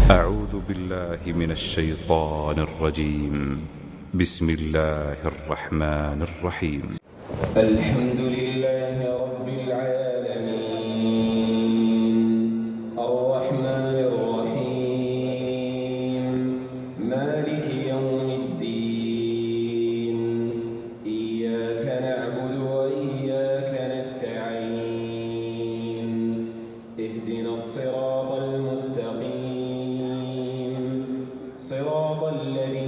أعوذ بالله من الشيطان الرجيم. بسم الله الرحمن الرحيم. الحمد لله رب العالمين الرحمن الرحيم مالك يوم الدين إياك نعبد وإياك نستعين اهدنا الصراط المستقيم صراط الذين